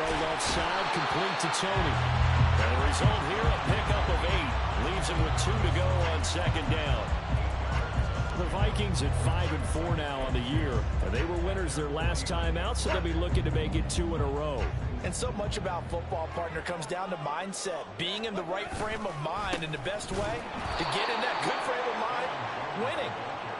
throw left side, complete to Tony. And the result here, a pickup of 8. Leaves him with 2 to go on second down. The Vikings at 5-4 now on the year. They were winners their last time out, so they'll be looking to make it 2 in a row. And so much about football, partner, comes down to mindset. Being in the right frame of mind, and the best way to get in that good frame of mind, winning.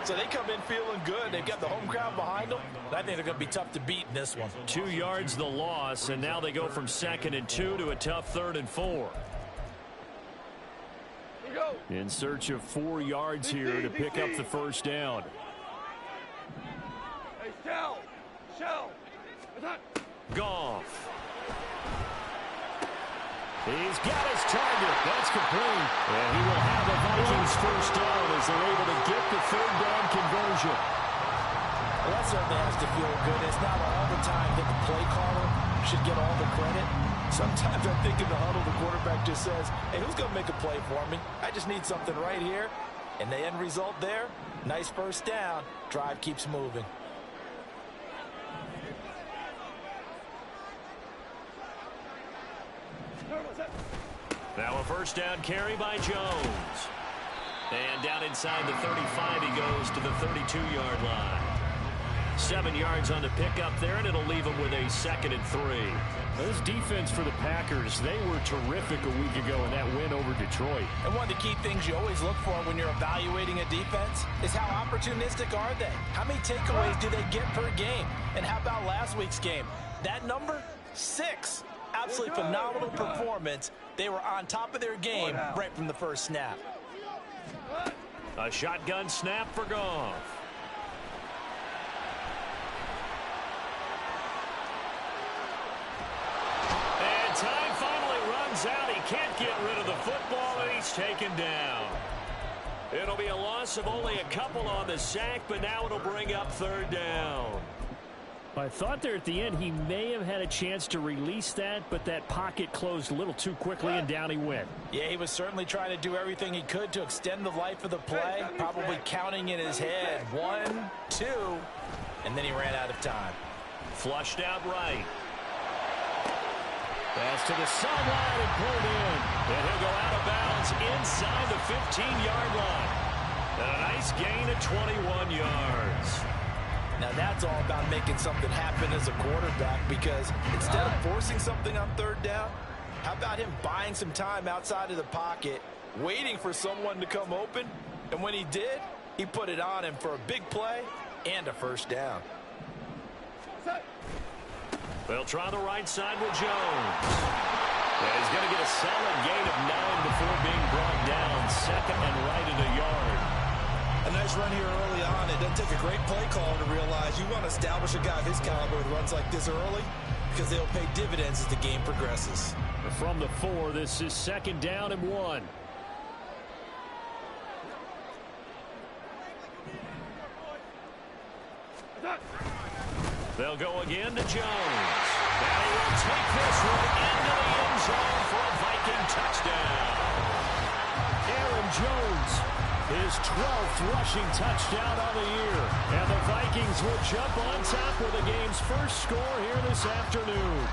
So they come in feeling good. They've got the home crowd behind them. And I think they're going to be tough to beat in this one. 2 yards the loss, and now they go from 2nd and 2 to a tough 3rd and 4. In search of 4 yards here to pick up the first down. Goff. He's got his target. That's complete. And he will have the Vikings first down as they're able to get the 3rd down conversion. Well, that certainly has to feel good. It's not all the time that the play caller should get all the credit. Sometimes I think in the huddle, the quarterback just says, hey, who's going to make a play for me? I just need something right here. And the end result there, nice first down. Drive keeps moving. Now a first down carry by Jones. And down inside the 35, he goes to the 32-yard line. 7 yards on the pickup there, and it'll leave him with a 2nd and 3. Now, this defense for the Packers, they were terrific a week ago in that win over Detroit. And one of the key things you always look for when you're evaluating a defense is how opportunistic are they? How many takeaways do they get per game? And how about last week's game? That number, 6. Absolutely phenomenal performance. They were on top of their game right from the first snap. A shotgun snap for Goff. And time finally runs out. He can't get rid of the football, and he's taken down. It'll be a loss of only a couple on the sack, but now it'll bring up 3rd down. I thought there at the end he may have had a chance to release that, but that pocket closed a little too quickly, and down he went. Yeah, he was certainly trying to do everything he could to extend the life of the play, probably counting in his head 1, 2, and then he ran out of time. Flushed out right. Pass to the sideline and pulled in. And he'll go out of bounds inside the 15-yard line. And a nice gain of 21 yards. Now that's all about making something happen as a quarterback, because instead of forcing something on 3rd down, how about him buying some time outside of the pocket, waiting for someone to come open, and when he did, he put it on him for a big play and a first down. They'll try the right side with Jones. And he's going to get a solid gain of 9 before being brought down. 2nd and right at a yard. A nice run here early on. It doesn't take a great play caller to realize you want to establish a guy of his caliber with runs like this early, because they'll pay dividends as the game progresses. From the 4, this is 2nd down and 1. They'll go again to Jones. And he will take this one into the end zone for a Viking touchdown. Aaron Jones, his 12th rushing touchdown on the year. And the Vikings will jump on top with the game's first score here this afternoon.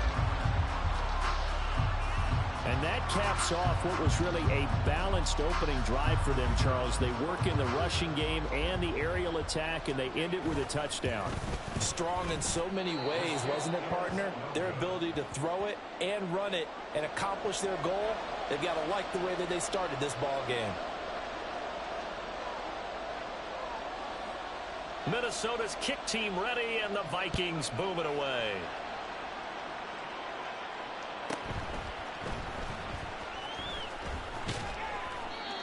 And that caps off what was really a balanced opening drive for them, Charles. They work in the rushing game and the aerial attack, and they end it with a touchdown. Strong in so many ways, wasn't it, partner? Their ability to throw it and run it and accomplish their goal, they've got to like the way that they started this ball game. Minnesota's kick team ready, and the Vikings boom it away.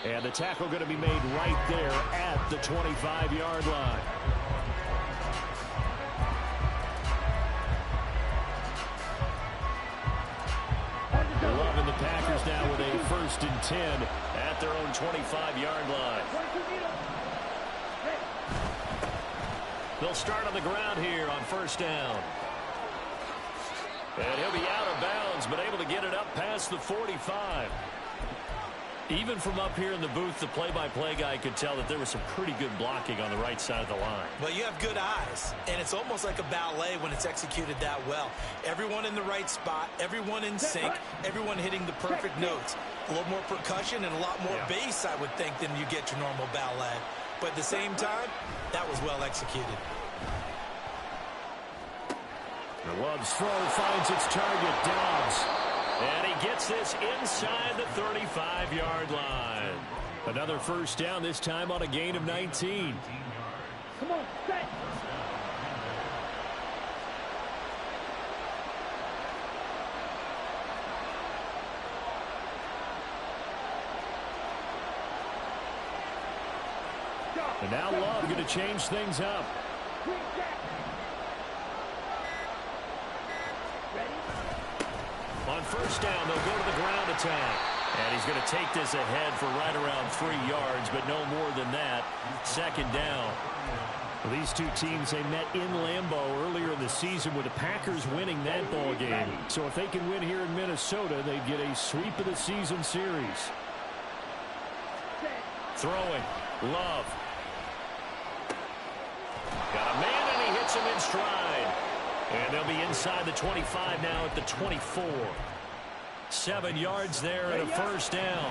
And the tackle going to be made right there at the 25-yard line. Loving the Packers now with a 1st and 10 at their own 25-yard line. They'll start on the ground here on 1st down. And he'll be out of bounds, but able to get it up past the 45. Even from up here in the booth, the play-by-play guy could tell that there was some pretty good blocking on the right side of the line. Well, you have good eyes, and it's almost like a ballet when it's executed that well. Everyone in the right spot, everyone in sync, everyone hitting the perfect notes. A little more percussion and a lot more bass, I would think, than you get your normal ballet. But at the same time, that was well executed. The Love's throw finds its target, Dobbs. And he gets this inside the 35-yard line. Another first down, this time on a gain of 19. Come on, set. And now Love going to change things up. On first down, they'll go to the ground attack. And he's going to take this ahead for right around 3 yards, but no more than that. Second down. Well, these two teams, they met in Lambeau earlier in the season with the Packers winning that ball game. So if they can win here in Minnesota, they'd get a sweep of the season series. Throwing. Love. Got a man, and he hits him in stride. And they'll be inside the 25 now at the 24. 7 yards there and a first down.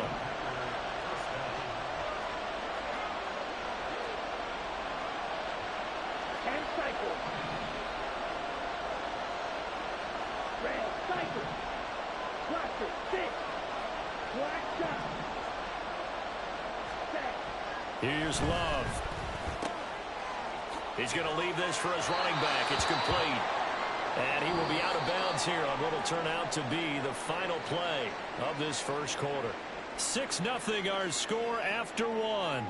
And cycle. Red cycle. Cluster. 6. Black shot. Set. Here's Love. He's going to leave this for his running back. It's complete. And he will be out of bounds here on what will turn out to be the final play of this first quarter. 6-0 our score after one.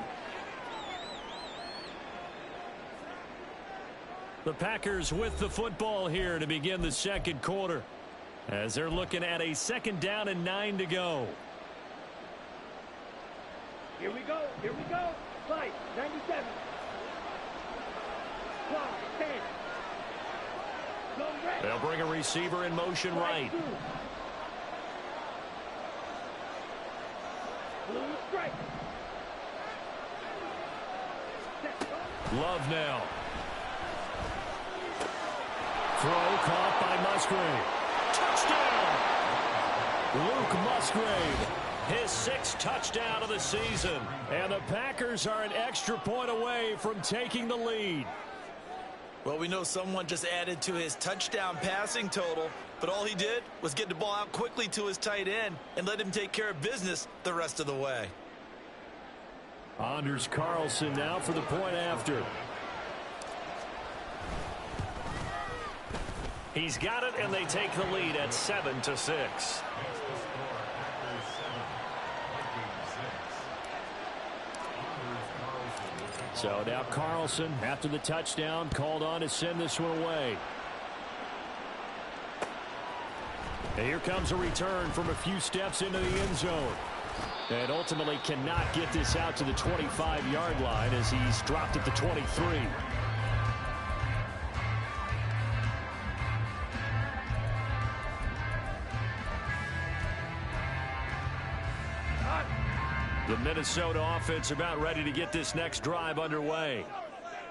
The Packers with the football here to begin the second quarter, as they're looking at a second down and 9 to go. Here we go. Here we go. Slide. 97. 10. They'll bring a receiver in motion right. Love now. Throw caught by Musgrave. Touchdown! Luke Musgrave. His 6th touchdown of the season. And the Packers are an extra point away from taking the lead. Well, we know someone just added to his touchdown passing total, but all he did was get the ball out quickly to his tight end and let him take care of business the rest of the way. Anders Carlson now for the point after. He's got it, and they take the lead at 7-6. So now Carlson, after the touchdown, called on to send this one away. And here comes a return from a few steps into the end zone. And ultimately cannot get this out to the 25-yard line as he's dropped at the 23. The Minnesota offense about ready to get this next drive underway.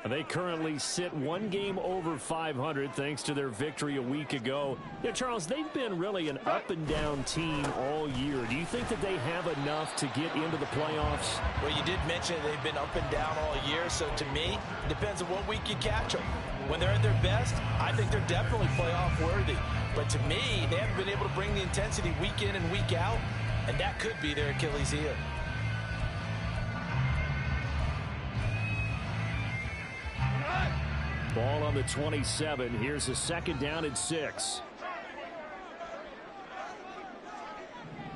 They currently sit one game over 500 thanks to their victory a week ago. Yeah, Charles, they've been really an up-and-down team all year. Do you think that they have enough to get into the playoffs? Well, you did mention they've been up and down all year, so to me, it depends on what week you catch them. When they're at their best, I think they're definitely playoff worthy. But to me, they haven't been able to bring the intensity week in and week out, and that could be their Achilles heel. Ball on the 27. Here's a second down and 6.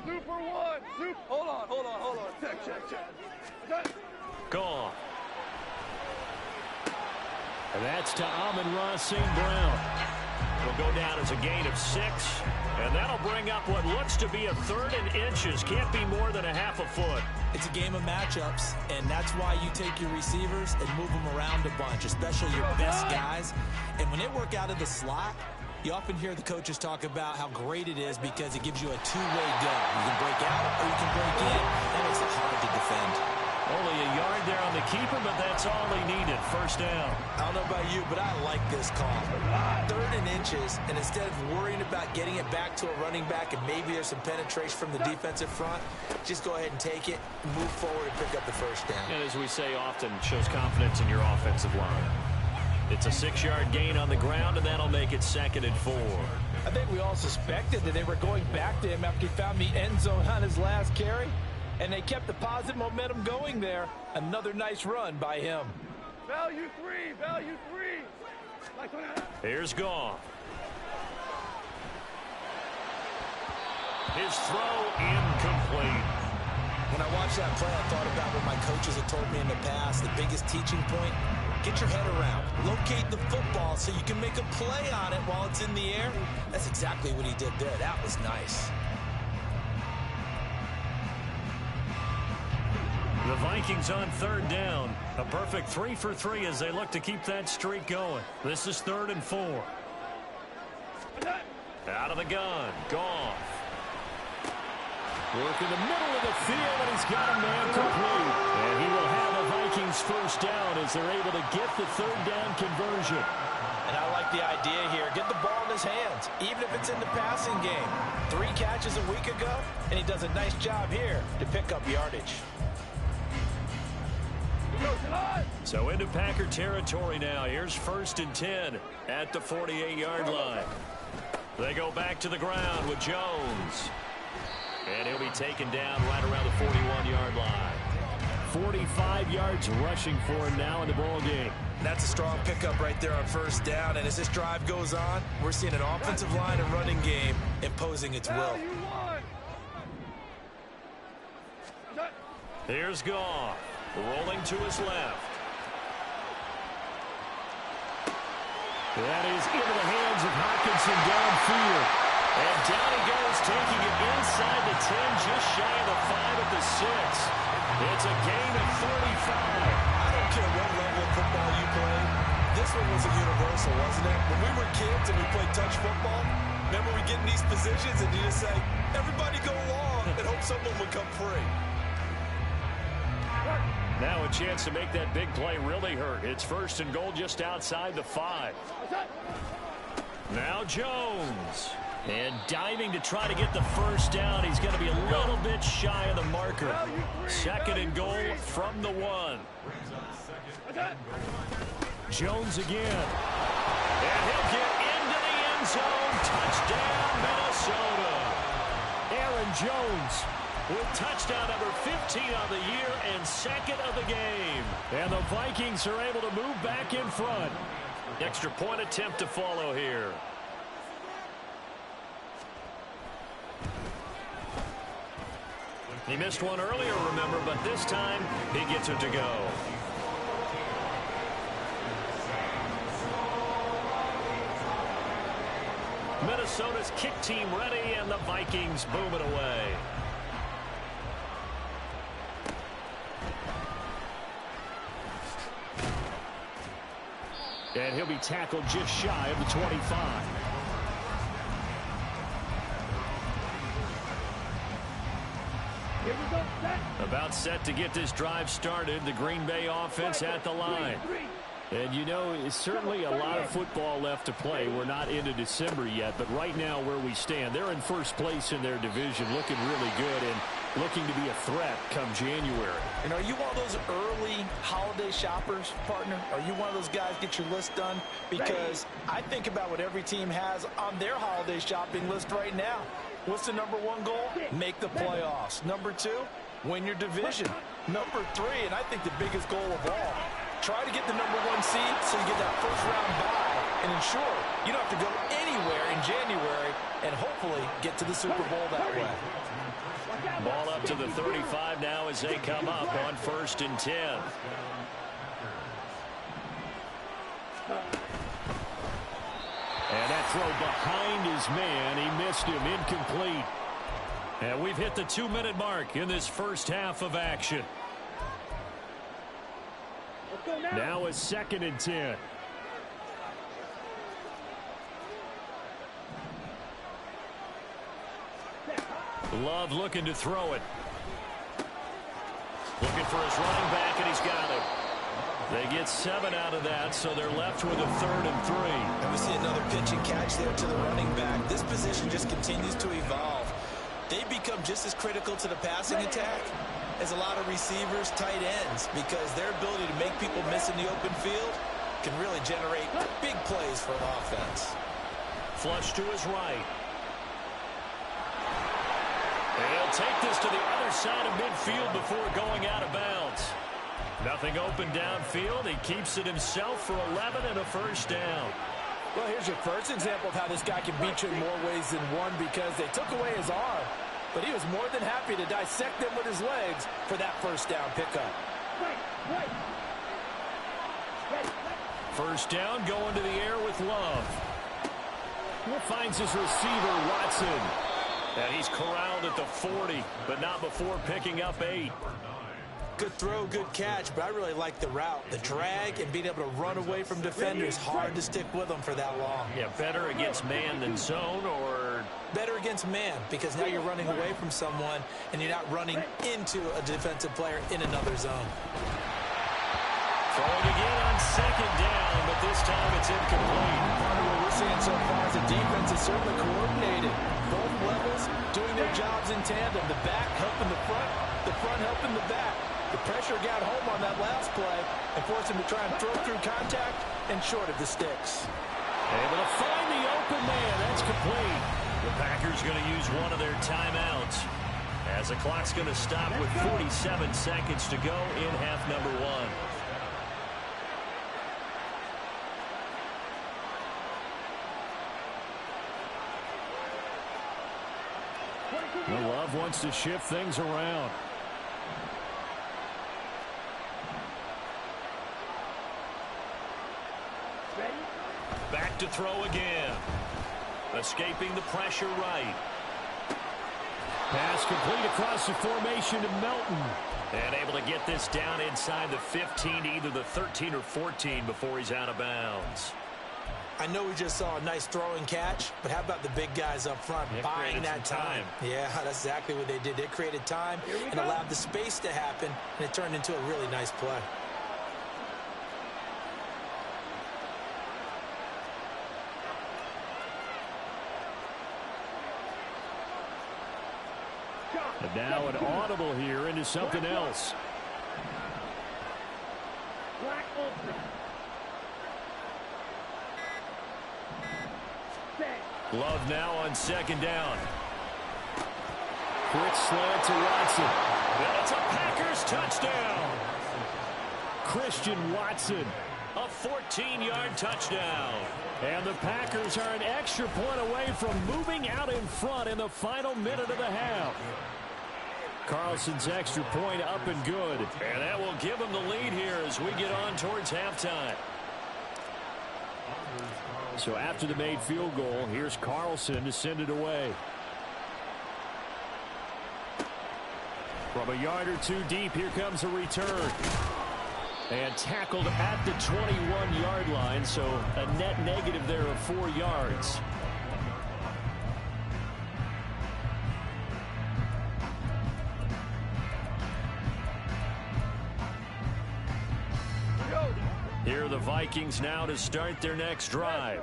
Super one. Hold on. Check. Gone. And that's to Amon-Ra St. Brown. It'll go down as a gain of 6. And that'll bring up what looks to be a 3rd and inches. Can't be more than a half a foot. It's a game of matchups, and that's why you take your receivers and move them around a bunch, especially your best guys. And when they work out of the slot, You often hear the coaches talk about how great it is because it gives you a two-way go. You can break out or you can break in. That makes it hard to defend. Only a yard there on the keeper, but that's all he needed. First down. I don't know about you, but I like this call. 3rd and inches, and instead of worrying about getting it back to a running back and maybe there's some penetration from the defensive front, just go ahead and take it, move forward, and pick up the first down. And as we say often, shows confidence in your offensive line. It's a 6-yard gain on the ground, and that'll make it 2nd and 4. I think we all suspected that they were going back to him after he found the end zone on his last carry. And they kept the positive momentum going there. Another nice run by him. Value 3, value 3. Here's Goff. His throw incomplete. When I watched that play, I thought about what my coaches have told me in the past. The biggest teaching point, get your head around. Locate the football so you can make a play on it while it's in the air. That's exactly what he did there. That was nice. The Vikings on 3rd down. A perfect 3 for 3 as they look to keep that streak going. This is 3rd and 4. Out of the gun. Goff. Work in the middle of the field, and he's got a man complete. And he will have the Vikings first down as they're able to get the 3rd down conversion. And I like the idea here. Get the ball in his hands, even if it's in the passing game. 3 catches a week ago, and he does a nice job here to pick up yardage. So into Packer territory now. Here's 1st and 10 at the 48-yard line. They go back to the ground with Jones. And he'll be taken down right around the 41-yard line. 45 yards rushing for him now in the ball game. That's a strong pickup right there on 1st down. And as this drive goes on, we're seeing an offensive line and running game imposing its will. Here's Goff. Rolling to his left. That is into the hands of Hockenson downfield. And down he goes, taking it inside the 10, just shy of the 5 at the 6. It's a gain of 35. I don't care what level of football you play. This one was a universal, wasn't it? When we were kids and we played touch football, remember we get in these positions and you just say, everybody go long and hope someone would come free. Now a chance to make that big play really hurt. It's 1st and goal just outside the 5. Now Jones. And diving to try to get the first down. He's going to be a little bit shy of the marker. 2nd and goal from the 1. Jones again. And he'll get into the end zone. Touchdown, Minnesota. Aaron Jones with touchdown number 15 on the year and 2nd of the game. And the Vikings are able to move back in front. Extra point attempt to follow here. He missed one earlier, remember, but this time he gets it to go. Minnesota's kick team ready, and the Vikings boom it away. And he'll be tackled just shy of the 25. Here we go, set. About set to get this drive started. The Green Bay offense at the line. And you know, it's certainly a lot of football left to play. We're not into December yet, but right now where we stand, they're in 1st place in their division, looking really good and looking to be a threat come January. And are you one of those early holiday shoppers, partner? Are you one of those guys get your list done? Because I think about what every team has on their holiday shopping list right now. What's the number 1 goal? Make the playoffs. Number 2, win your division. Number 3, and I think the biggest goal of all, try to get the number 1 seed so you get that first-round bye and ensure you don't have to go anywhere in January and hopefully get to the Super Bowl that way. Ball up to the 35 now as they come up on 1st and 10. And that throw behind his man. He missed him. Incomplete. And we've hit the 2-minute mark in this first half of action. Now a 2nd and 10. Love looking to throw it. Looking for his running back, and he's got it. They get 7 out of that, so they're left with a 3rd and 3. And we see another pitch and catch there to the running back. This position just continues to evolve. They become just as critical to the passing attack as a lot of receivers, tight ends, because their ability to make people miss in the open field can really generate big plays for an offense. Flush to his right. And he'll take this to the other side of midfield before going out of bounds. Nothing open downfield. He keeps it himself for 11 and a first down. Well, here's your first example of how this guy can beat you in more ways than one, because they took away his arm, but he was more than happy to dissect them with his legs for that first down pickup. First down, going to the air with Love. He finds his receiver, Watson. And he's corralled at the 40, but not before picking up 8. Good throw, good catch, but I really like the route. The drag and being able to run away from defenders, hard to stick with them for that long. Yeah, better against man than zone, or? Better against man, because now you're running away from someone and you're not running into a defensive player in another zone. Throwing again on 2nd down, but this time it's incomplete. Part of what we're seeing so far is the defense is certainly coordinated. Both levels doing their jobs in tandem. The back helping the front helping the back. The pressure got home on that last play and forced him to try and throw through contact and short of the sticks. Able to find the open man. That's complete. The Packers going to use one of their timeouts, as the clock's going to stop with 47 seconds to go in half number 1. Love wants to shift things around. Back to throw again. Escaping the pressure right. Pass complete across the formation to Melton. And able to get this down inside the 15 to either the 13 or 14 before he's out of bounds. I know we just saw a nice throw and catch, but how about the big guys up front buying that time? Yeah, that's exactly what they did. They created time and allowed the space to happen, and it turned into a really nice play. And now an audible here into something else. Love now on 2nd down. Quick slant to Watson. And it's a Packers touchdown. Christian Watson, a 14-yard touchdown. And the Packers are an extra point away from moving out in front in the final minute of the half. Carlson's extra point up and good. And that will give them the lead here as we get on towards halftime. So after the made field goal, here's Carlson to send it away. From a yard or two deep, here comes a return. And tackled at the 21-yard line, so a net negative there of 4 yards. Here are the Vikings now to start their next drive.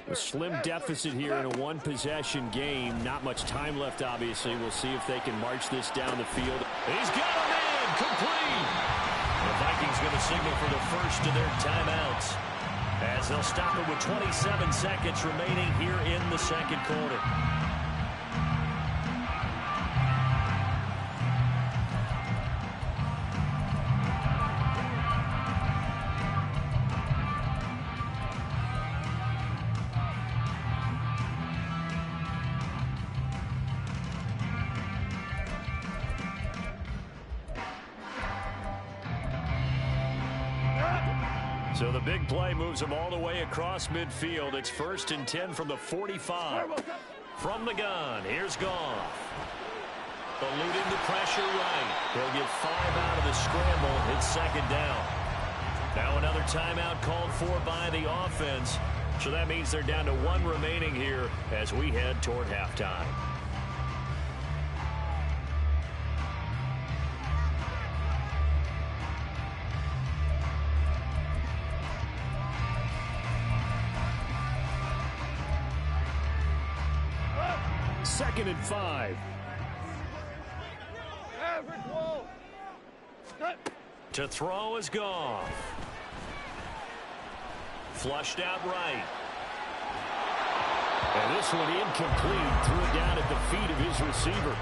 A slim deficit here in a one-possession game. Not much time left, obviously. We'll see if they can march this down the field. He's got a man complete. The Vikings going to signal for the first of their timeouts, as they'll stop it with 27 seconds remaining here in the second quarter. So the big play moves them all the way across midfield. It's 1st and 10 from the 45. From the gun, here's Goff. Eluding the pressure right. He'll get 5 out of the scramble. It's 2nd down. Now another timeout called for by the offense. So that means they're down to 1 remaining here as we head toward halftime. 2nd and 5. To throw is Goff. Flushed out right. And this one incomplete. Threw it down at the feet of his receiver.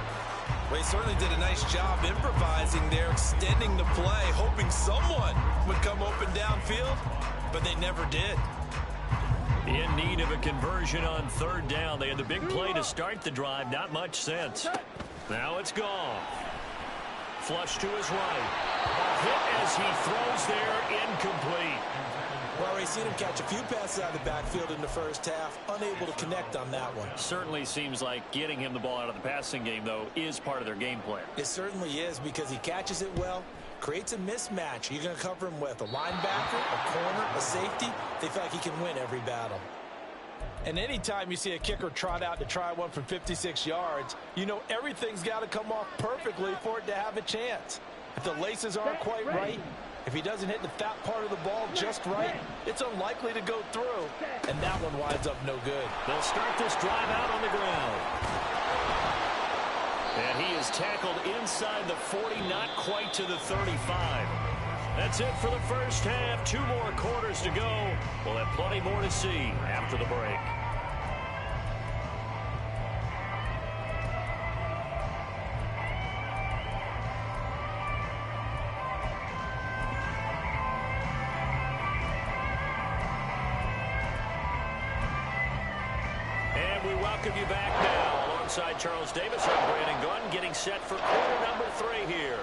Well, he certainly did a nice job improvising there, extending the play, hoping someone would come open downfield, but they never did. In need of a conversion on 3rd down. They had the big play to start the drive. Not much sense. Now it's Goff. Flush to his right. Hit as he throws there, incomplete. Well, we've seen him catch a few passes out of the backfield in the first half, unable to connect on that one. Certainly seems like getting him the ball out of the passing game, though, is part of their game plan. It certainly is, because he catches it well, creates a mismatch. You're going to cover him with a linebacker, a corner, a safety. They feel like he can win every battle. And anytime you see a kicker trot out to try one from 56 yards, you know everything's got to come off perfectly for it to have a chance. If the laces aren't quite right, if he doesn't hit the fat part of the ball just right, it's unlikely to go through. And that one winds up no good. They'll start this drive out on the ground. And he is tackled inside the 40, not quite to the 35. That's it for the first half. 2 more quarters to go. We'll have plenty more to see after the break. And we welcome you back now. Alongside Charles Davis, I'm Brandon Gunn, getting set for quarter number 3 here.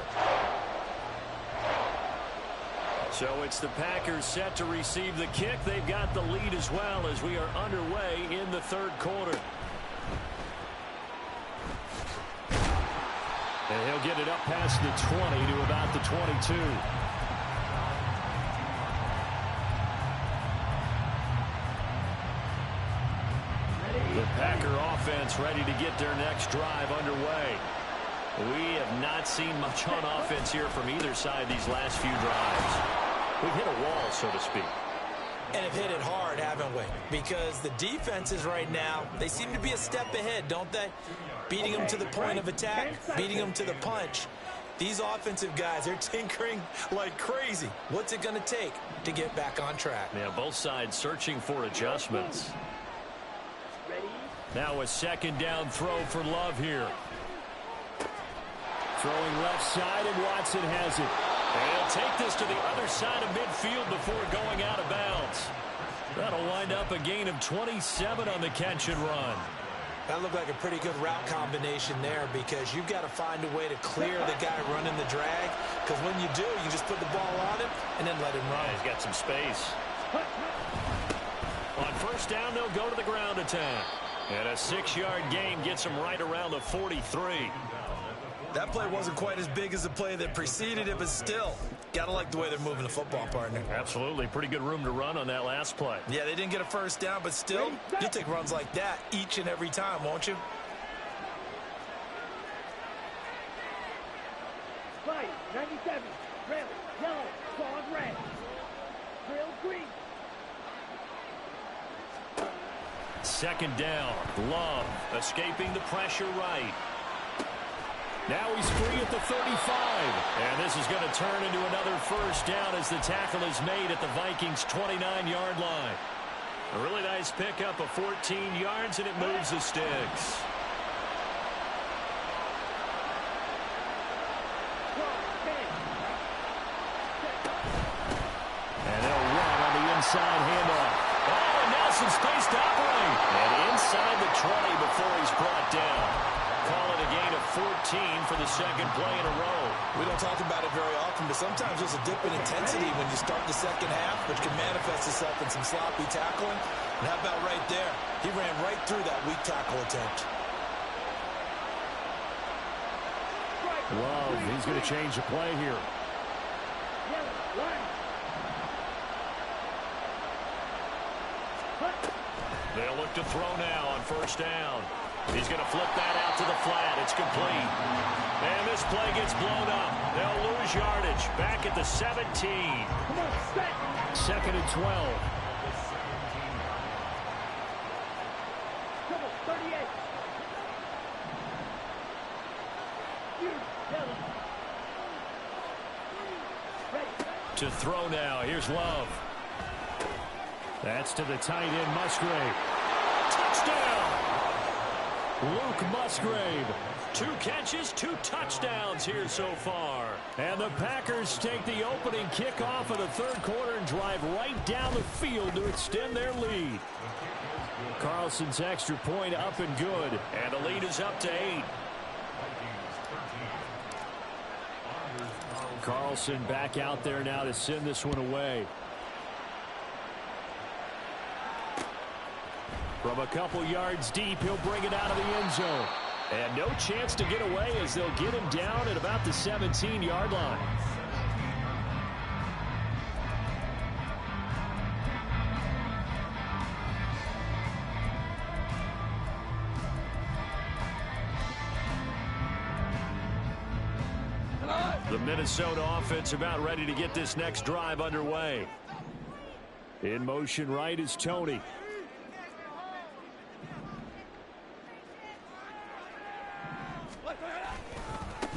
So it's the Packers set to receive the kick. They've got the lead as well as we are underway in the 3rd quarter. And he'll get it up past the 20 to about the 22. The Packer offense ready to get their next drive underway. We have not seen much on offense here from either side these last few drives. We've hit a wall, so to speak. And have hit it hard, haven't we? Because the defenses right now, they seem to be a step ahead, don't they? Beating them to the point of attack, beating them to the punch. These offensive guys, they're tinkering like crazy. What's it going to take to get back on track? Yeah, both sides searching for adjustments. Now a 2nd down throw for Love here. Throwing left side, and Watson has it. And he'll take this to the other side of midfield before going out of bounds. That'll wind up a gain of 27 on the catch and run. That looked like a pretty good route combination there, because you've got to find a way to clear the guy running the drag. Because when you do, you just put the ball on him and then let him run. Yeah, he's got some space. On 1st down, they'll go to the ground attack. And a 6-yard gain gets him right around the 43. That play wasn't quite as big as the play that preceded it, but still, got to like the way they're moving the football, partner. Absolutely. Pretty good room to run on that last play. Yeah, they didn't get a 1st down, but still, you'll take runs like that each and every time, won't you? Flight, 97, red, yellow, solid red. Drill green. 2nd down. Love escaping the pressure right. Now he's free at the 35. And this is going to turn into another 1st down as the tackle is made at the Vikings' 29-yard line. A really nice pickup of 14 yards, and it moves the sticks. And they'll run on the inside handoff. Oh, and now some space to operate. And inside the 20 before he's brought down. Call it a gain of 14 for the 2nd play in a row. We don't talk about it very often, but sometimes there's a dip in intensity when you start the 2nd half, which can manifest itself in some sloppy tackling. And how about right there? He ran right through that weak tackle attempt. Love, he's going to change the play here. They'll look to throw now on 1st down. He's going to flip that out to the flat. It's complete. And this play gets blown up. They'll lose yardage. Back at the 17. 2nd and 12. To throw now. Here's Love. That's to the tight end, Musgrave. Touchdown! Luke Musgrave. 2 catches, 2 touchdowns here so far. And the Packers take the opening kickoff of the third quarter and drive right down the field to extend their lead. Carlson's extra point up and good. And the lead is up to 8. Carlson back out there now to send this one away. From a couple yards deep, he'll bring it out of the end zone. And no chance to get away as they'll get him down at about the 17-yard line. The Minnesota offense about ready to get this next drive underway. In motion right is Tony.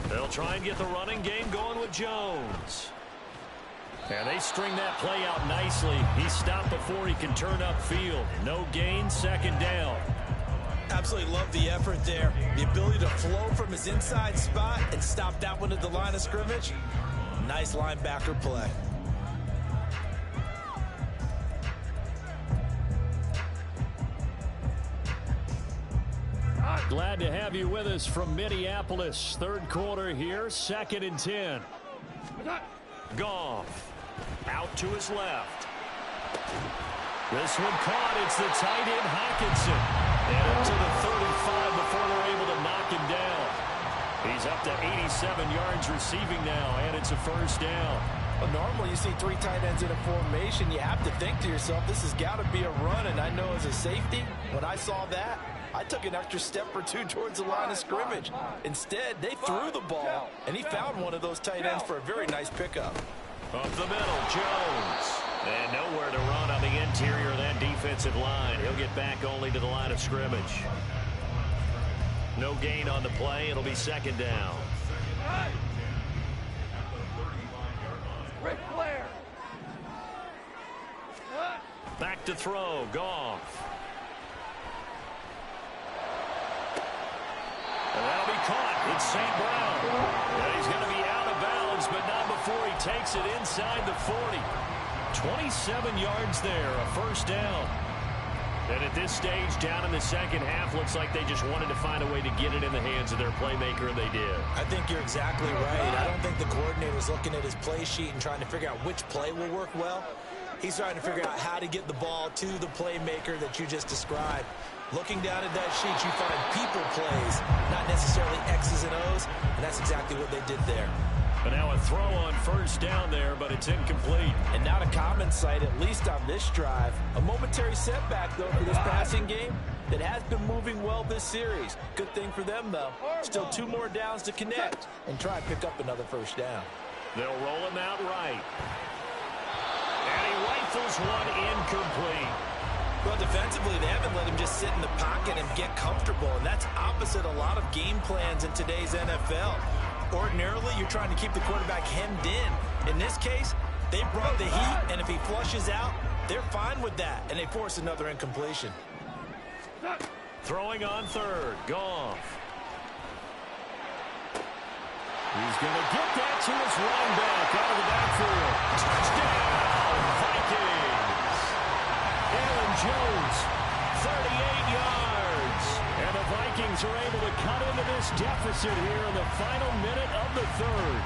They'll try and get the running game going with Jones. And they string that play out nicely. He's stopped before he can turn upfield. No gain, second down. Absolutely love the effort there. The ability to flow from his inside spot and stop that one at the line of scrimmage. Nice linebacker play. Glad to have you with us from Minneapolis. Third quarter here, 2nd and 10. Goff out to his left. This one caught. It's the tight end Hockenson. And up to the 35 before they're able to knock him down. He's up to 87 yards receiving now, and it's a first down. Well, normally you see 3 tight ends in a formation. You have to think to yourself, this has got to be a run. And I know as a safety, when I saw that, I took an extra step or 2 towards the line of scrimmage. Instead, they threw the ball, and he found one of those tight ends for a very nice pickup. Up the middle, Jones. And nowhere to run on the interior of that defensive line. He'll get back only to the line of scrimmage. No gain on the play. It'll be second down. Back to throw, Goff. And that'll be caught. It's St. Brown. And he's going to be out of bounds, but not before he takes it inside the 40. 27 yards there, a first down. And at this stage, down in the second half, looks like they just wanted to find a way to get it in the hands of their playmaker, and they did. I think you're exactly right. I don't think the coordinator's looking at his play sheet and trying to figure out which play will work well. He's trying to figure out how to get the ball to the playmaker that you just described. Looking down at that sheet, you find people plays, not necessarily X's and O's, and that's exactly what they did there. But now a throw on first down there, but it's incomplete. And not a common sight, at least on this drive. A momentary setback, though, for this passing game that has been moving well this series. Good thing for them, though. Still 2 more downs to connect and try and pick up another first down. They'll roll him out right. And he rifles one incomplete. Well, defensively, they haven't let him just sit in the pocket and get comfortable, and that's opposite a lot of game plans in today's NFL. Ordinarily, you're trying to keep the quarterback hemmed in. In this case, they brought the heat, and if he flushes out, they're fine with that, and they force another incompletion. Throwing on third, Goff. He's going to get that to his running back out of the backfield. Touchdown, Vikings. Aaron Jones, 38 yards. And the Vikings are able to cut into this deficit here in the final minute of the third.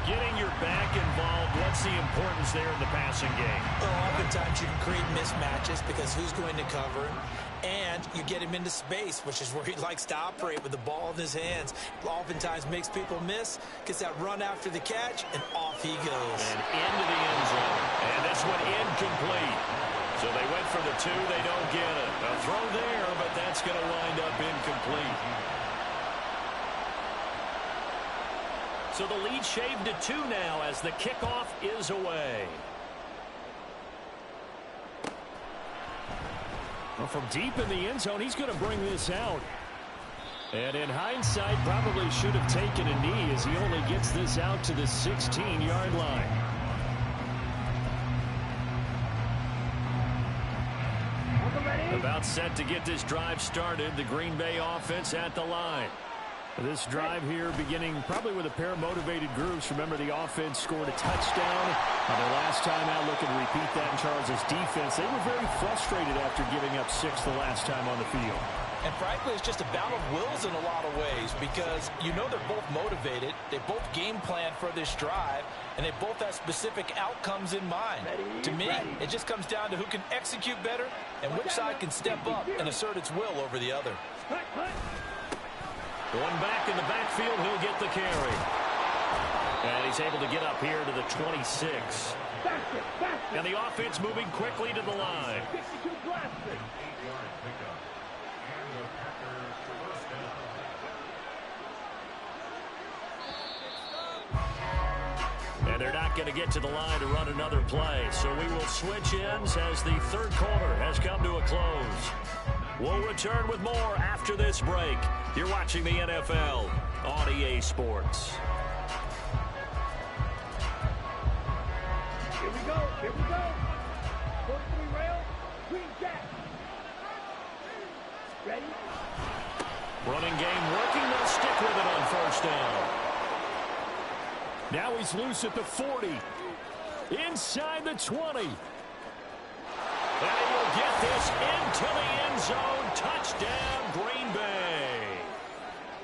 Getting your back involved, what's the importance there in the passing game? Well, oftentimes you can create mismatches because who's going to cover him, and you get him into space, which is where he likes to operate with the ball in his hands. Oftentimes makes people miss, gets that run after the catch, and off he goes. And into the end zone. And this one incomplete. So they went for the 2, they don't get it. A throw there, but that's going to wind up incomplete. So the lead shaved to 2 now as the kickoff is away. Well, from deep in the end zone, he's going to bring this out. And in hindsight, probably should have taken a knee as he only gets this out to the 16-yard line. about set to get this drive started. The Green Bay offense at the line. This drive here beginning probably with a pair of motivated groups. Remember, the offense scored a touchdown on their last time out. Looking to repeat that in Charles' defense. They were very frustrated after giving up 6 the last time on the field. And frankly, it's just a battle of wills in a lot of ways because you know they're both motivated. They both game plan for this drive, and they both have specific outcomes in mind. To me, it just comes down to who can execute better and which side can step up and assert its will over the other. One back in the backfield, he'll get the carry. And he's able to get up here to the 26. And the offense moving quickly to the line. And they're not going to get to the line to run another play. So we will switch ends as the third quarter has come to a close. We'll return with more after this break. You're watching the NFL on EA Sports. Here we go. Here we go. 4-3 rail. Green jack. Ready? Running game working. They'll stick with it on first down. Now he's loose at the 40. Inside the 20. And he will get this into the end zone. Touchdown, Green Bay.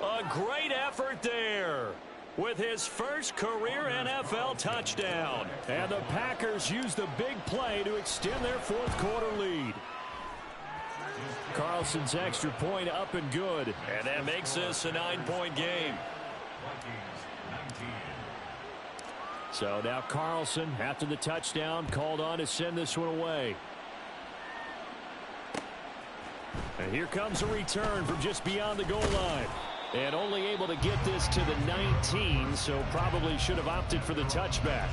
A great effort there with his first career NFL touchdown. And the Packers use the big play to extend their fourth quarter lead. Carlson's extra point up and good. And that makes this a 9-point game. So now Carlson, after the touchdown, called on to send this one away. And here comes a return from just beyond the goal line. And only able to get this to the 19, so probably should have opted for the touchback.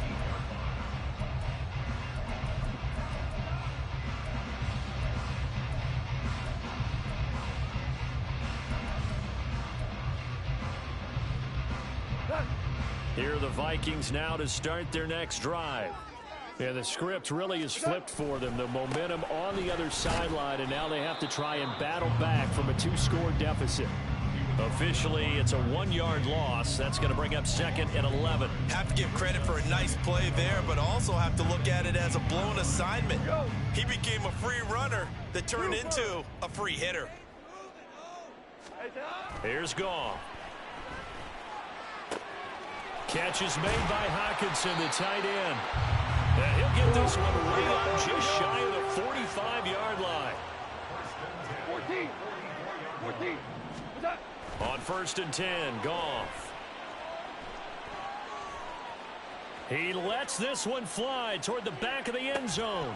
Here are the Vikings now to start their next drive. Yeah, the script really is flipped for them. The momentum on the other sideline, and now they have to try and battle back from a 2-score deficit. Officially, it's a 1-yard loss. That's going to bring up 2nd and 11. Have to give credit for a nice play there, but also have to look at it as a blown assignment. He became a free runner that turned into a free hitter. Here's Goff. Catch is made by Hockenson, the tight end. And he'll get this one way up just shy of the 45-yard line. 14. On 1st and 10, Goff. He lets this one fly toward the back of the end zone.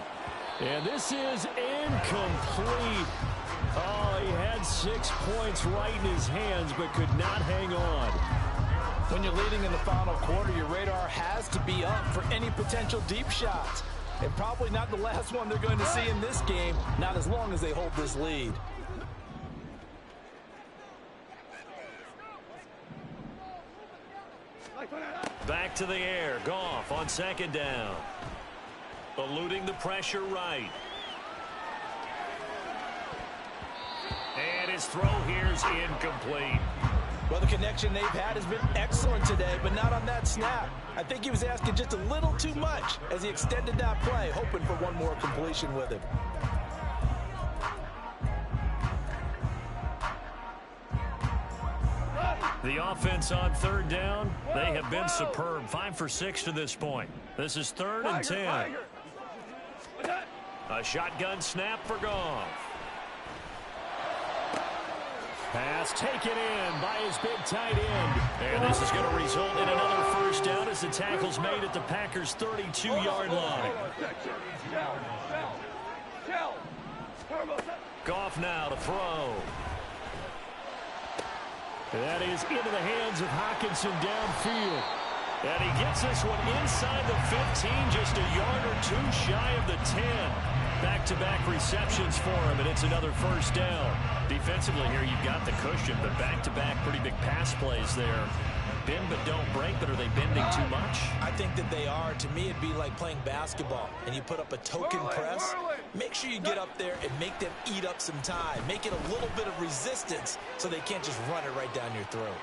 And this is incomplete. Oh, he had 6 points right in his hands, but could not hang on. When you're leading in the final quarter, your radar has to be up for any potential deep shots. And probably not the last one they're going to see in this game, not as long as they hold this lead. Back to the air. Goff on 2nd down. Eluding the pressure right. And his throw here's incomplete. Well, the connection they've had has been excellent today, but not on that snap. I think he was asking just a little too much as he extended that play, hoping for one more completion with him. The offense on 3rd down, they have been superb. 5 for 6 to this point. This is 3rd and 10. A shotgun snap for Goff. Pass taken in by his big tight end. And this is going to result in another first down as the tackle's made at the Packers' 32-yard line. Goff now to throw. That is into the hands of Hockenson downfield. And he gets this one inside the 15, just a yard or 2 shy of the 10. Back-to-back receptions for him, and it's another first down. Defensively here, you've got the cushion, but back-to-back pretty big pass plays there. bend but don't break, but are they bending too much? I think that they are. To me, it'd be like playing basketball, and you put up a token press. Make sure you get up there and make them eat up some time. Make it a little bit of resistance so they can't just run it right down your throat.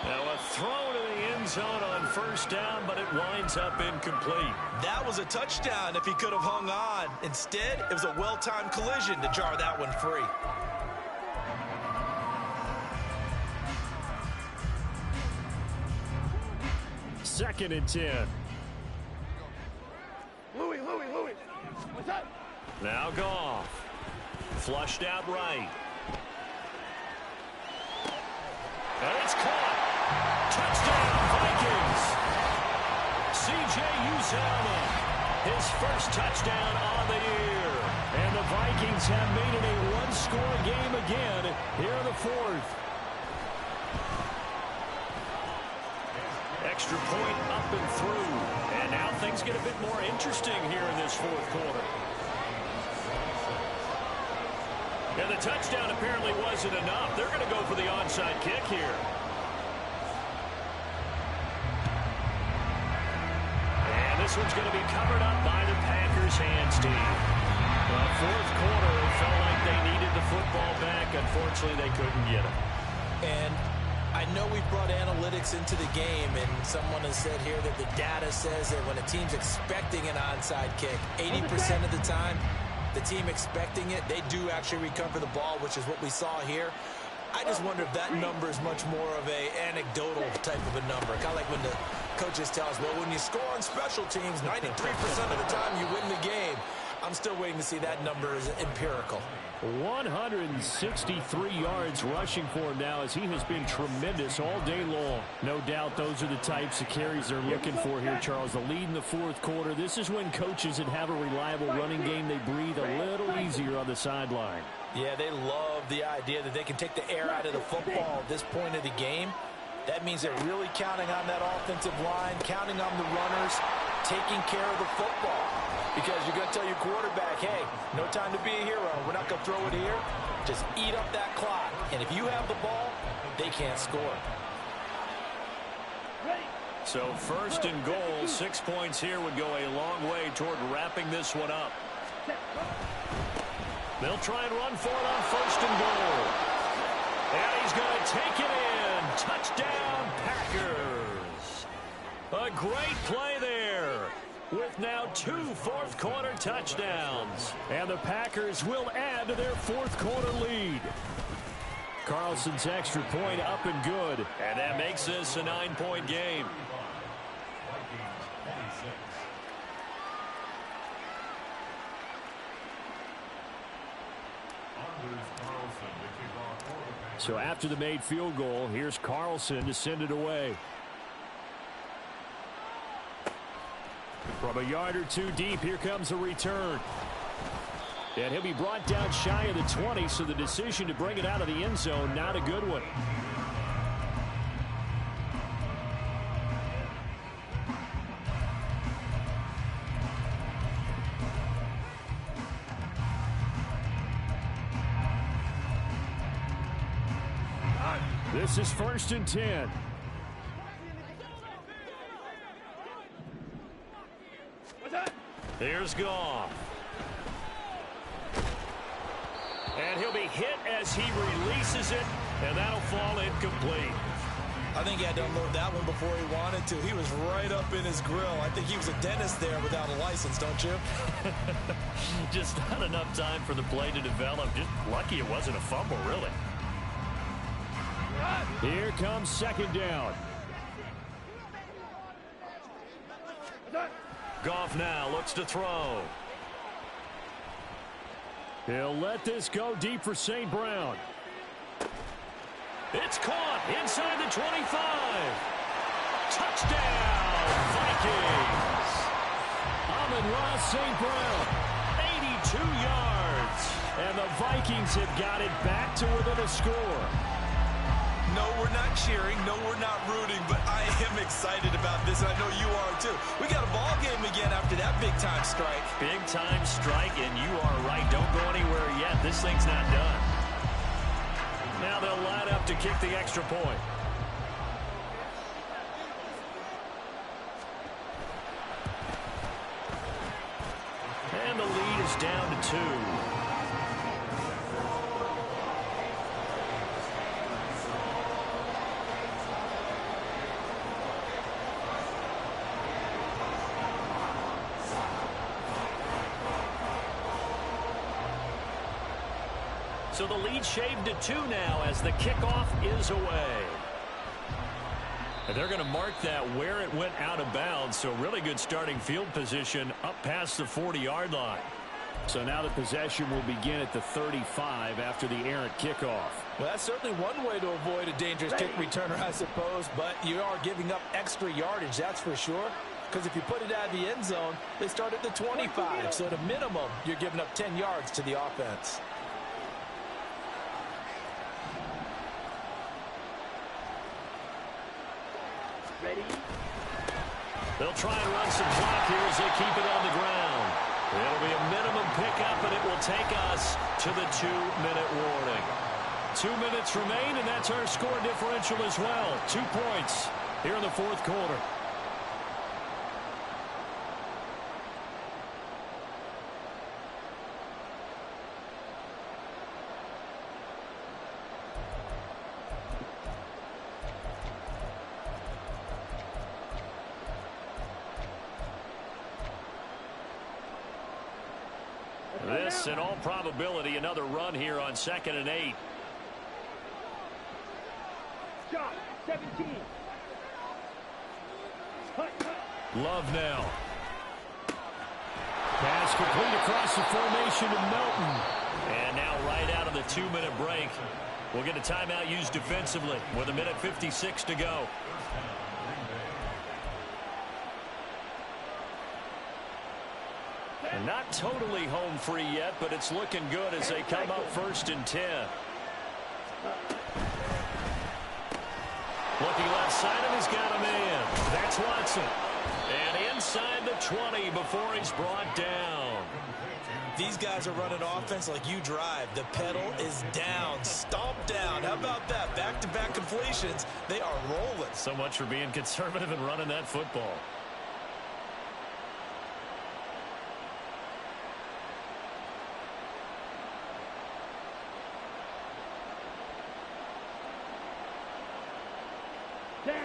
Now a throw to the end zone on first down, but it winds up incomplete. That was a touchdown if he could have hung on. Instead, it was a well-timed collision to jar that one free. Second and 10. Louis. What's up? Now Goff. Flushed out right. And it's caught. Touchdown, Vikings. C.J. Uzomah, his first touchdown on the year. And the Vikings have made it a one-score game again here in the fourth. Extra point up and through. And now things get a bit more interesting here in this fourth quarter. And the touchdown apparently wasn't enough. They're going to go for the onside kick here. And this one's going to be covered up by the Packers hands team. Well, fourth quarter, it felt like they needed the football back. Unfortunately, they couldn't get it. And I know we've brought analytics into the game, and someone has said here that the data says that when a team's expecting an onside kick, 80% of the time, the team expecting it, they do actually recover the ball, which is what we saw here. I just wonder if that number is much more of a anecdotal type of a number. Kind of like when the coaches tell us, well, when you score on special teams, 93% of the time you win the game. I'm still waiting to see that number is empirical. 163 yards rushing for him now as he has been tremendous all day long. No doubt those are the types of carries they're looking for here, Charles. The lead in the fourth quarter. This is when coaches that have a reliable running game, they breathe a little easier on the sideline. Yeah, they love the idea that they can take the air out of the football at this point of the game. That means they're really counting on that offensive line, counting on the runners, taking care of the football. Because you're going to tell your quarterback, hey, no time to be a hero. We're not going to throw it here. Just eat up that clock. And if you have the ball, they can't score. So first and goal, 6 points here would go a long way toward wrapping this one up. They'll try and run for it on first and goal. And he's going to take it in. Touchdown, Packers. A great play there, with now 2 fourth-quarter touchdowns. And the Packers will add to their fourth-quarter lead. Carlson's extra point up and good. And that makes this a 9-point game. So after the made field goal, here's Carlson to send it away. From a yard or two deep, here comes a return. And he'll be brought down shy of the 20, so the decision to bring it out of the end zone, not a good one. This is first and 10. Here's Goff. And he'll be hit as he releases it, and that'll fall incomplete. I think he had to unload that one before he wanted to. He was right up in his grill. I think he was a dentist there without a license, don't you? Just not enough time for the play to develop. Just lucky it wasn't a fumble, really. Here comes second down. Goff now looks to throw. He'll let this go deep for St. Brown. It's caught inside the 25. Touchdown, Vikings. Amon-Ra St. Brown, 82 yards. And the Vikings have got it back to within a score. No, we're not cheering. No, we're not rooting. But I am excited about this, and I know you are too. We got a ball game again after that big-time strike. Big-time strike, and you are right. Don't go anywhere yet. This thing's not done. Now they'll line up to kick the extra point. this down to 2. So the lead shaved to 2 now as the kickoff is away. And they're going to mark that where it went out of bounds. So really good starting field position up past the 40-yard line. So now the possession will begin at the 35 after the errant kickoff. Well, that's certainly one way to avoid a dangerous kick returner, I suppose. But you are giving up extra yardage, that's for sure. Because if you put it out of the end zone, they start at the 25. So at a minimum, you're giving up 10 yards to the offense. Ready? They'll try and run some clock here as they keep it on the ground. It'll be a minimum pickup, and it will take us to the 2-minute warning. 2 minutes remain, and that's our score differential as well. 2 points here in the fourth quarter. This, in all probability, another run here on 2nd and 8. Shot, 17. Love now. Pass complete across the formation to Melton. And now right out of the 2-minute break, we'll get a timeout used defensively with 1:56 to go. And not totally home free yet, but it's looking good as they come up 1st and 10. Looking left side of, he's got a man. That's Watson. And inside the 20 before he's brought down. These guys are running offense like you drive. The pedal is down, stomped down. How about that? Back-to-back completions. They are rolling. So much for being conservative and running that football.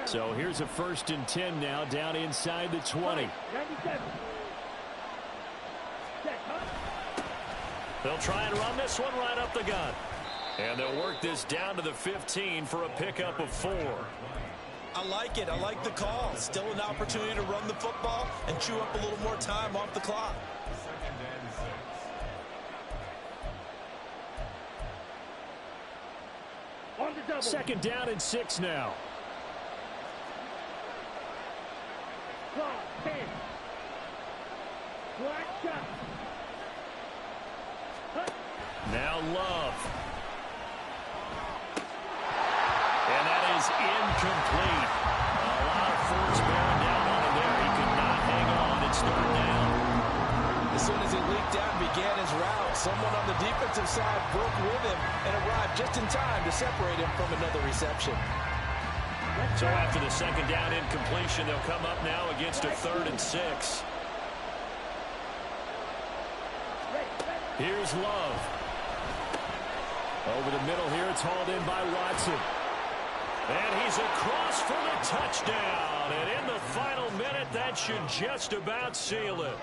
So here's a 1st and 10 now down inside the 20. 97. They'll try and run this one right up the gut. And they'll work this down to the 15 for a pickup of 4. I like it. I like the call. Still an opportunity to run the football and chew up a little more time off the clock. On the double. 2nd down and 6 now. Clock, 10. Black shot. Now Love. And that is incomplete. A lot of force bearing down on him there. He could not hang on. It's 3rd down. As soon as he leaked out and began his route, someone on the defensive side broke with him and arrived just in time to separate him from another reception. So after the 2nd down incompletion, they'll come up now against a 3rd and 6. Here's Love. Over the middle here, it's hauled in by Watson. And he's across for the touchdown. And in the final minute, that should just about seal it.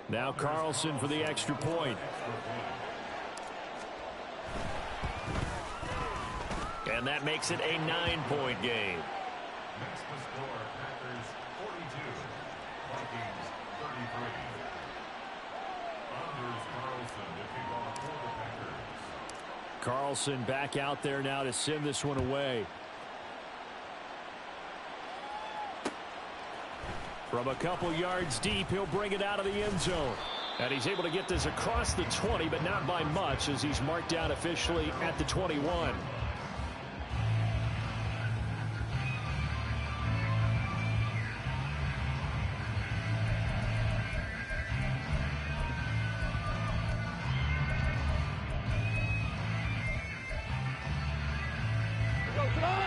Now Carlson for the extra point. And that makes it a 9-point game. Next to score, Packers 42, Vikings 33. Anders Carlson to kick off for the Packers. Carlson back out there now to send this one away. From a couple yards deep, he'll bring it out of the end zone. And he's able to get this across the 20, but not by much as he's marked down officially at the 21.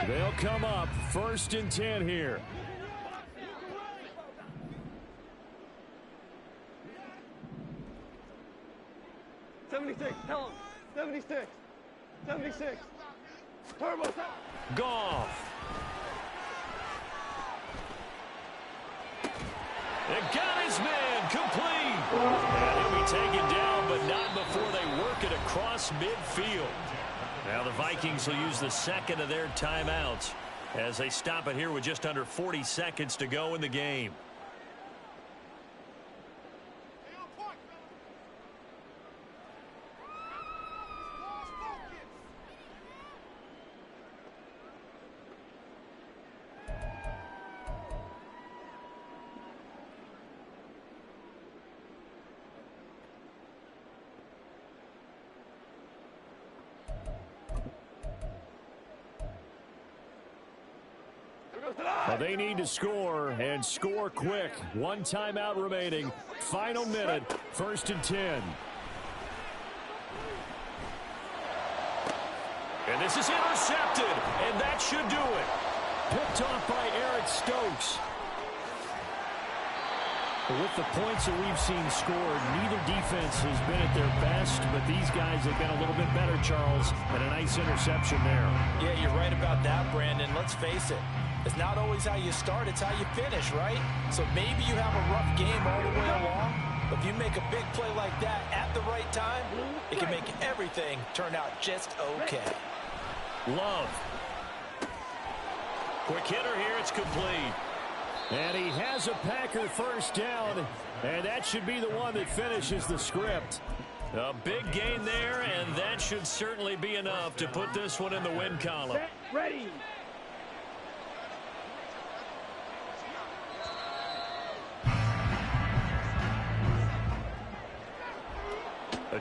They'll come up 1st and 10 here. 76. 76. Turbo. Goff. It got his man complete. And he'll be taken down, but not before they work it across midfield. Now the Vikings will use the second of their timeouts as they stop it here with just under 40 seconds to go in the game. Well, they need to score, and score quick. One timeout remaining. Final minute, 1st and 10. And this is intercepted, and that should do it. Picked off by Eric Stokes. With the points that we've seen scored, neither defense has been at their best, but these guys have been a little bit better, Charles, and a nice interception there. Yeah, you're right about that, Brandon. Let's face it. It's not always how you start, it's how you finish, right? So maybe you have a rough game all the way along, but if you make a big play like that at the right time, it can make everything turn out just okay. Love. Quick hitter here, it's complete. And he has a Packer first down, and that should be the one that finishes the script. A big gain there, and that should certainly be enough to put this one in the win column. Set, ready.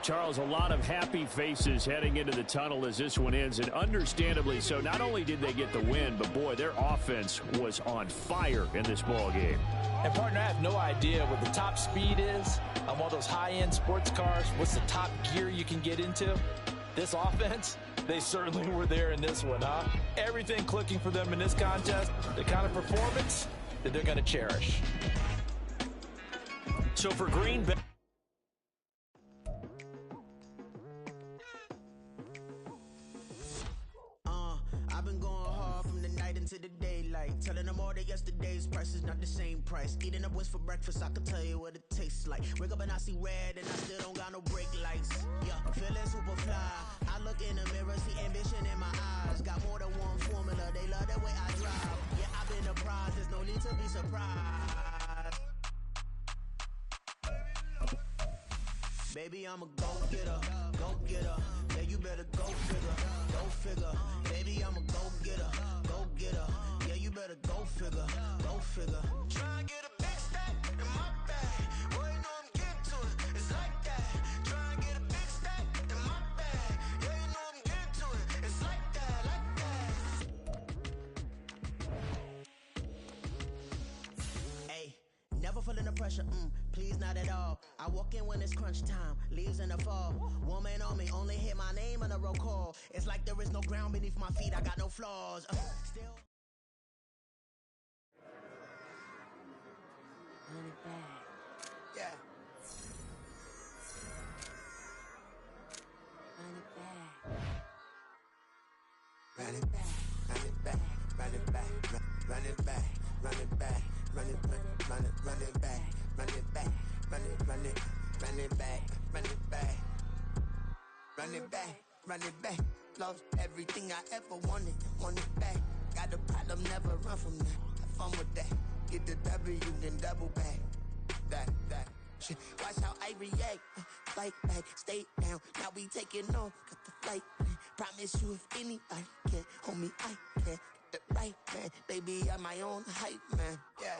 Charles, a lot of happy faces heading into the tunnel as this one ends, and understandably so. Not only did they get the win, but boy, their offense was on fire in this ball game. And partner, I have no idea what the top speed is on one of those high-end sports cars. What's the top gear you can get into? This offense, they certainly were there in this one, huh? Everything clicking for them in this contest, the kind of performance that they're going to cherish. So for Green Bay, I've been going hard from the night into the daylight, telling them all that yesterday's price is not the same price. Eating up what's for breakfast, I can tell you what it tastes like. Wake up and I see red and I still don't got no brake lights. Yeah, feeling super fly. I look in the mirror, see ambition in my eyes. Got more than one formula, they love the way I drive. Yeah, I've been a prize, there's no need to be surprised. Baby, I'm a go-getter, go-getter. Yeah, you better go figure, go figure. Baby, I'm a go-getter, go-getter. Yeah, you better go figure, go figure. Try and get a big stack in my bag. Boy, you know I'm getting to it, it's like that. Try and get a big stack in my bag. Yeah, you know I'm getting to it, it's like that, like that. Hey, never feeling the pressure, please not at all. I walk in when it's crunch time, leaves in the fall. Woman on me, only hit my name on a roll call. It's like there is no ground beneath my feet, I got no flaws. Still. Run it back. Yeah. Run it back. Run it back, run it back, run it back, run it back, run it back, run it back, run it back, run it back, run it back, run it back, run it back, run it back. Lost everything I ever wanted, want it back. Got a problem, never run from that. Have fun with that. Get the W, then double back. That shit. Watch how I react. Fight back, stay down. Now we taking off, got the flight plan. Promise you if anybody can, homie, I can. Get the right man, baby, I'm my own hype man. Yeah.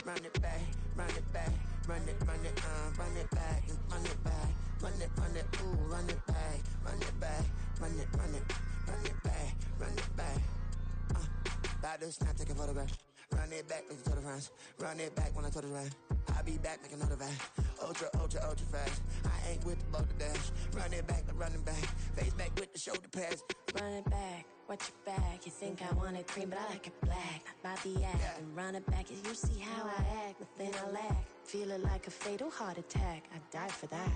Run it back, run it back, run it back, and run it back, run it, ooh, run it back, run it back, run it back, run it back. About to snap, take a photograph. Run it back, make it to the friends. Run it back when I told it right. I'll be back, make another van. Ultra, ultra, ultra fast. I ain't with the boat to dash. Run it back, running back. Face back with the shoulder pads. Run it back, watch your back. You think I want it cream, but I like it black. Not by the act. And run it back, you see how I act. But then I lack. Feel it like a fatal heart attack. I'd die for that.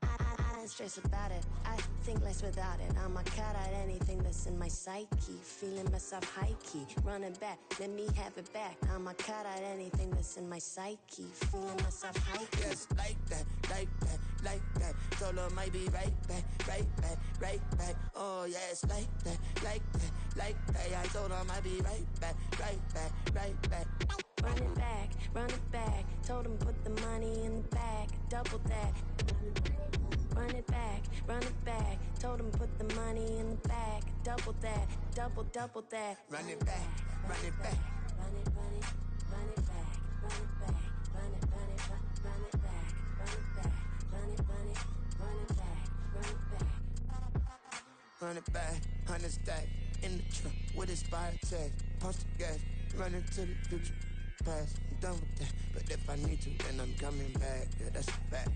I don't stress about it. I think less without it. I'ma cut out anything that's in my psyche. Feeling myself high key. Running back, let me have it back. I'ma cut out anything that's in my psyche. Feeling myself high key. Yes, like that, like that, like that. Told her might be right back, right back, right back. Oh, yes, like that, like that, like that. I told her might be right back, right back, right back. Run it back, run it back. Told him put the money in the bag. Double that. Run it back, run it back. Told him put the money in the bag. Double that, double that. Run it back, run it back. Run it, run it, run it back, run it back, run it, run it, run it back, run it back, run it, run it, run it back, run it back. Run it back, 100 stack in the truck with expired tag. Punch the gas, run into the future. Past, I'm done with that. But if I need to, then I'm coming back. Yeah, that's a fact.